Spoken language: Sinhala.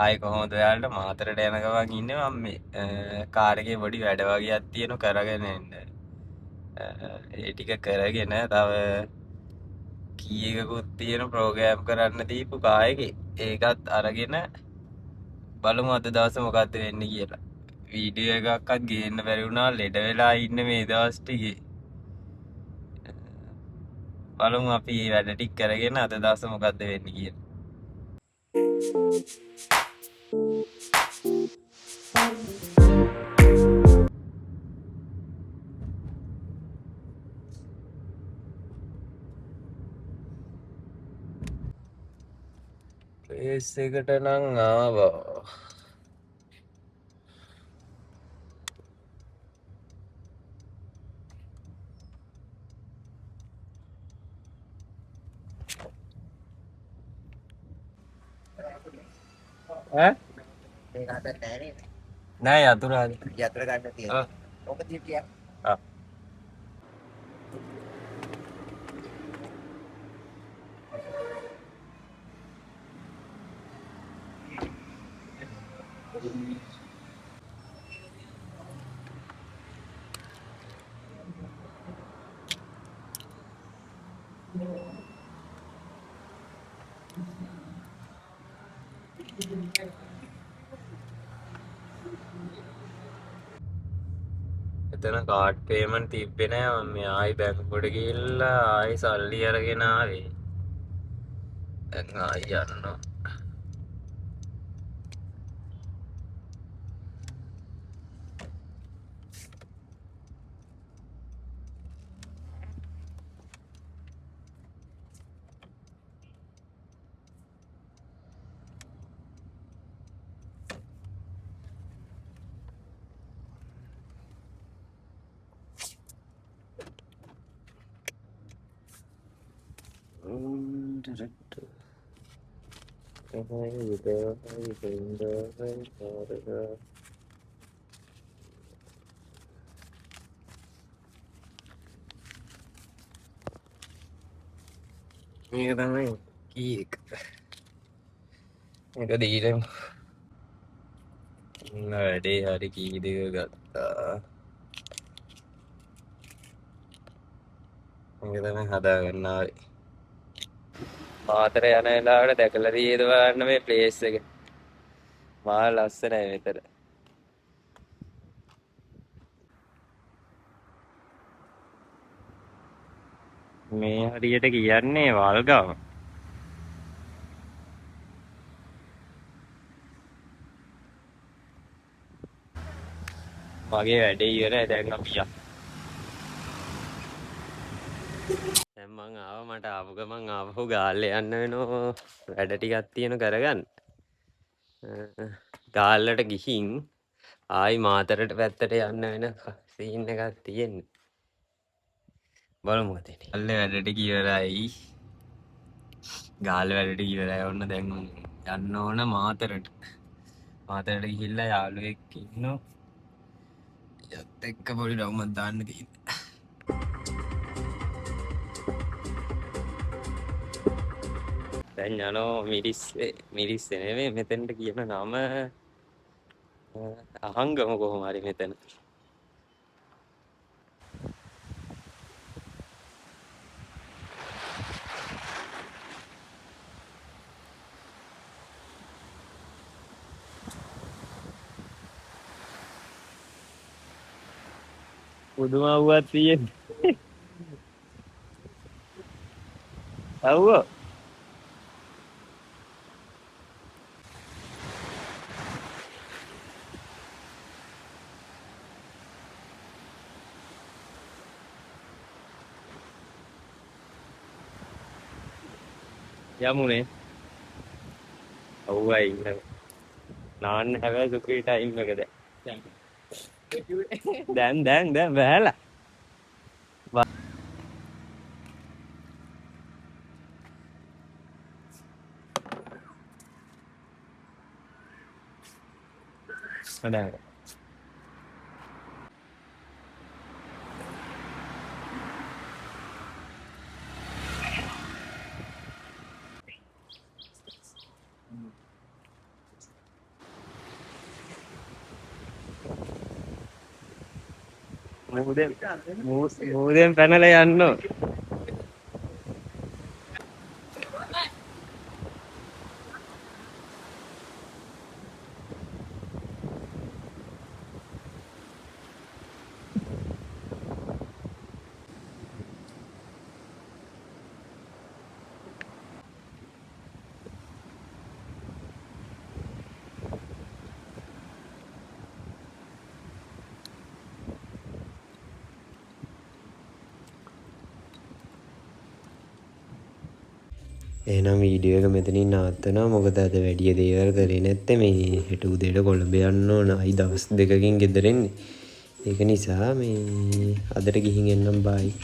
ආයි කොහොමද ඔයාලට මාතරට යන ගමන් ඉන්නේ මම මේ කාර් එකේ පොඩි වැඩ වගේක් තියෙන කරගෙන එන්න. ඒ ටික කරගෙන තව කීයකකුත් තියෙන ප්‍රෝග්‍රෑම් කරන්න දීපු කායකේ ඒකත් අරගෙන බලමු අද දවසේ මොකද්ද වෙන්නේ කියලා. වීඩියෝ එකක්වත් ගේන්න බැරි වුණා ලෙඩ වෙලා ඉන්න මේ දවස් ටිකේ. බලමු අපි මේ වැඩ ටික කරගෙන අද දවසේ මොකද්ද වෙන්නේ කියලා. ප්ලේස් එකට නම් ආවා. ඈ? ඒක හදන්න නැහැ නේද? නෑ යතුරු හරි. යතුරු ගන්න තියෙනවා. ඔක දිටියක්. ආ. එතන කාඩ් පේමන්ට් තිබ්බේ නෑ මම මේ ආයි බැංකුවට ගිහිල්ලා ආයි සල්ලි අරගෙන ආවේ. දැන් ආයි යනවා. මේක තමයි කී එක. මේක දීලා වැඩේ හරි කී දෙක ගත්තා. මේක තමයි හදාගන්න ආවේ. මාතර යන වෙලාවට දැකලා තියෙද බලන්න මේ ප්ලේස් එක. මහා ලස්සනයි මෙතන. මේ හරියට කියන්නේ වල්ගම. මගේ වැඩේ ඉවරයි දැන් අපි යන්න. දැන් මං ආවා මට ආපු ගමන් ආපහු ගාල්ලේ යන්න වෙනවා. වැඩ ටිකක් තියෙන කරගන්න. ගාල්ලට ගිහින් ආයි මාතරට පැත්තට යන්න වෙන සීන් එකක් තියෙන්නේ. බලමු අතේ. ගාල්ලේ වැඩට ඉවරයි. ගාල්ලේ වැඩට ඉවරයි. ඔන්න දැන් යන්න ඕන මාතරට. මාතරට ගිහිල්ලා යාළුවෙක් ඉන්නවා. යත් එක්ක පොඩි රවුමක් දාන්න තියෙනවා. දැන් යනවා මිරිස්සේ නෙමෙයි මෙතෙන්ට කියන නම අහංගම කොහොම හරි මෙතන. පුදුම අවුවක් තියෙන්නේ. අවුව. යමුනේ. අවුවයි ඉන්න. නාන්න හැබැයි සුපිරි ටයිම් එක දැන් බහැලා. දැන් මූදෙන් පැනලා යන්න. එහෙනම් වීඩියෝ එක මෙතනින් නවත්තනවා. මොකද අද වැඩි දේවල් කරේ නැත්තේ. මේ හෙට උදේට කොළඹ යන්න ඕන. අයි දවස් දෙකකින් ගෙදර එන්නේ. ඒක නිසා මේ අදට ගිහින් එන්නම් බයි.